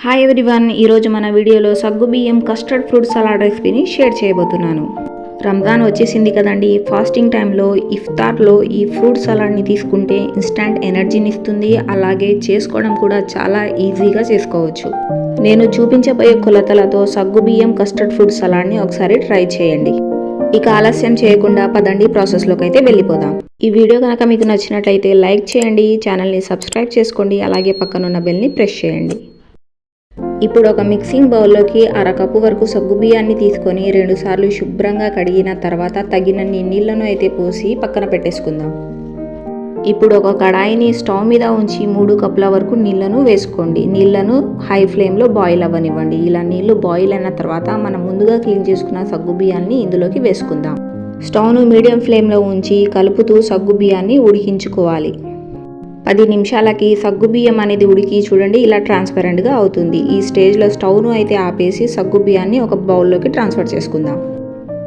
Hi everyone, ఈరోజు మన వీడియోలో సగ్గుబియ్యం కస్టర్డ్ ఫ్రూట్ సలాడ్ రెసిపీని షేర్ చేయబోతున్నాను. రంజాన్ వచ్చేసింది కదండి. ఫాస్టింగ్ టైంలో ఇఫ్తార్లో ఈ ఫ్రూట్ సలాడ్ని తీసుకుంటే ఇన్స్టాంట్ ఎనర్జీని ఇస్తుంది. అలాగే చేసుకోవడం కూడా చాలా ఈజీగా చేసుకోవచ్చు. నేను చూపించబోయే కొలతలతో సగ్గుబియ్యం కస్టర్డ్ ఫ్రూట్ సలాడ్ని ఒకసారి ట్రై చేయండి. ఇక ఆలస్యం చేయకుండా పదండి ప్రాసెస్లోకి అయితే వెళ్ళిపోదాం. ఈ వీడియో కనుక మీకు నచ్చినట్లయితే లైక్ చేయండి, ఛానల్ని సబ్స్క్రైబ్ చేసుకోండి, అలాగే పక్కనున్న బెల్ని ప్రెస్ చేయండి. ఇప్పుడు ఒక మిక్సింగ్ బౌల్లోకి అరకప్పు వరకు సగ్గుబియ్యాన్ని తీసుకొని 2 సార్లు శుభ్రంగా కడిగిన తర్వాత తగినన్ని నీళ్లను అయితే పోసి పక్కన పెట్టేసుకుందాం. ఇప్పుడు ఒక కడాయిని స్టవ్ మీద ఉంచి 3 కప్పుల వరకు నీళ్లను వేసుకోండి. నీళ్లను హై ఫ్లేమ్లో బాయిల్ అవ్వనివ్వండి. ఇలా నీళ్లు బాయిల్ అయిన తర్వాత మనం ముందుగా క్లీన్ చేసుకున్న సగ్గుబియ్యాన్ని ఇందులోకి వేసుకుందాం. స్టవ్ను మీడియం ఫ్లేమ్లో ఉంచి కలుపుతూ సగ్గుబియ్యాన్ని ఉడికించుకోవాలి. 10 నిమిషాలకి సగ్గుబియ్యం అనేది ఉడికి చూడండి, ఇలా ట్రాన్స్పరెంట్గా అవుతుంది. ఈ స్టేజ్లో స్టవ్ను అయితే ఆపేసి సగ్గుబియ్యాన్ని ఒక బౌల్లోకి ట్రాన్స్ఫర్ చేసుకుందాం.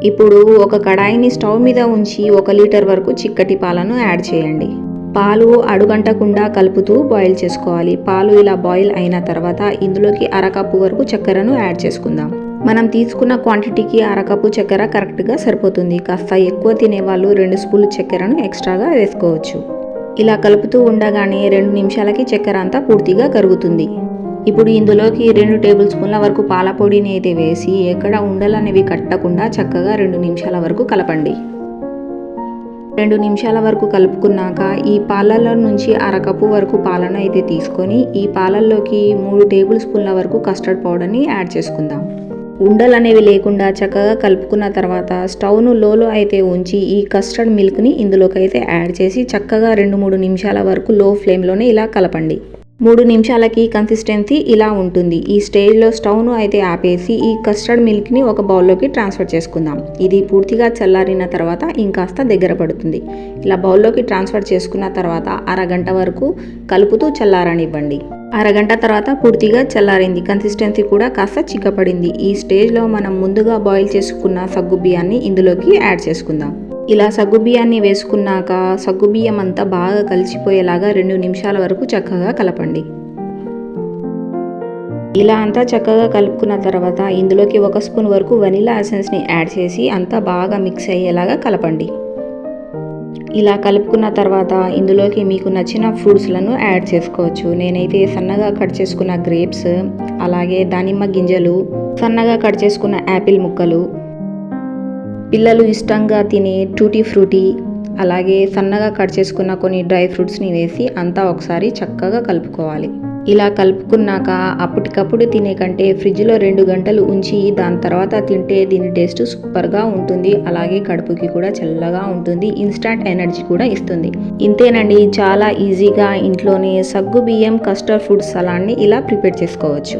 ఇప్పుడు ఒక కడాయిని స్టవ్ మీద ఉంచి 1 లీటర్ వరకు చిక్కటి పాలను యాడ్ చేయండి. పాలు అడుగంటకుండా కలుపుతూ బాయిల్ చేసుకోవాలి. పాలు ఇలా బాయిల్ అయిన తర్వాత ఇందులోకి అరకప్పు వరకు చక్కెరను యాడ్ చేసుకుందాం. మనం తీసుకున్న క్వాంటిటీకి అరకప్పు చక్కెర కరెక్ట్గా సరిపోతుంది. కాస్త ఎక్కువ తినేవాళ్ళు 2 స్పూన్లు చక్కెరను ఎక్స్ట్రాగా వేసుకోవచ్చు. ఇలా కలుపుతూ ఉండగానే 2 నిమిషాలకి చక్కెర అంతా పూర్తిగా కరుగుతుంది. ఇప్పుడు ఇందులోకి 2 టేబుల్ స్పూన్ల వరకు పాల పొడిని అయితే వేసి ఎక్కడ ఉండలు అనేవి కట్టకుండా చక్కగా 2 నిమిషాల వరకు కలపండి. 2 నిమిషాల వరకు కలుపుకున్నాక ఈ పాలల్లో నుంచి అరకప్పు వరకు పాలను అయితే తీసుకొని ఈ పాలల్లోకి 3 టేబుల్ స్పూన్ల వరకు కస్టర్డ్ పౌడర్ని యాడ్ చేసుకుందాం. ఉండలు అనేవి లేకుండా చక్కగా కలుపుకున్న తర్వాత స్టవ్ను లోలో అయితే ఉంచి ఈ కస్టర్డ్ మిల్క్ని ఇందులోకి అయితే యాడ్ చేసి చక్కగా 2-3 నిమిషాల వరకు లో ఫ్లేమ్లోనే ఇలా కలపండి. 3 నిమిషాలకి కన్సిస్టెన్సీ ఇలా ఉంటుంది. ఈ స్టేజ్లో స్టవ్ను అయితే ఆపేసి ఈ కస్టర్డ్ మిల్క్ని ఒక బౌల్లోకి ట్రాన్స్ఫర్ చేసుకుందాం. ఇది పూర్తిగా చల్లారిన తర్వాత ఇంకాస్త దగ్గర పడుతుంది. ఇలా బౌల్లోకి ట్రాన్స్ఫర్ చేసుకున్న తర్వాత అరగంట వరకు కలుపుతూ చల్లారనివ్వండి. అరగంట తర్వాత పూర్తిగా చల్లారింది. కన్సిస్టెన్సీ కూడా కాస్త చిక్కపడింది. ఈ స్టేజ్లో మనం ముందుగా బాయిల్ చేసుకున్న సగ్గుబియ్యాన్ని ఇందులోకి యాడ్ చేసుకుందాం. ఇలా సగ్గుబియ్యాన్ని వేసుకున్నాక సగ్గుబియ్యం అంతా బాగా కలిసిపోయేలాగా 2 నిమిషాల వరకు చక్కగా కలపండి. ఇలా అంతా చక్కగా కలుపుకున్న తర్వాత ఇందులోకి 1 స్పూన్ వరకు వెనిలా ఎసెన్స్ని యాడ్ చేసి అంతా బాగా మిక్స్ అయ్యేలాగా కలపండి. ఇలా కలుపుకున్న తర్వాత ఇందులోకి మీకు నచ్చిన ఫ్రూట్స్లను యాడ్ చేసుకోవచ్చు. నేనైతే సన్నగా కట్ చేసుకున్న గ్రేప్స్, అలాగే దానిమ్మ గింజలు, సన్నగా కట్ చేసుకున్న యాపిల్ ముక్కలు, పిల్లలు ఇష్టంగా తినే టూటీ ఫ్రూటీ, అలాగే సన్నగా కట్ చేసుకున్న కొన్ని డ్రై ఫ్రూట్స్ని వేసి అంతా ఒకసారి చక్కగా కలుపుకోవాలి. ఇలా కలుపుకున్నాక అప్పటికప్పుడు తినే కంటే ఫ్రిడ్జ్లో 2 గంటలు ఉంచి దాని తర్వాత తింటే దీని టేస్ట్ సూపర్గా ఉంటుంది. అలాగే కడుపుకి కూడా చల్లగా ఉంటుంది. ఇన్స్టాంట్ ఎనర్జీ కూడా ఇస్తుంది. ఇంతేనండి, చాలా ఈజీగా ఇంట్లోనే సగ్గుబియ్యం కస్టర్డ్ ఫ్రూట్ సలాడ్ని ఇలా ప్రిపేర్ చేసుకోవచ్చు.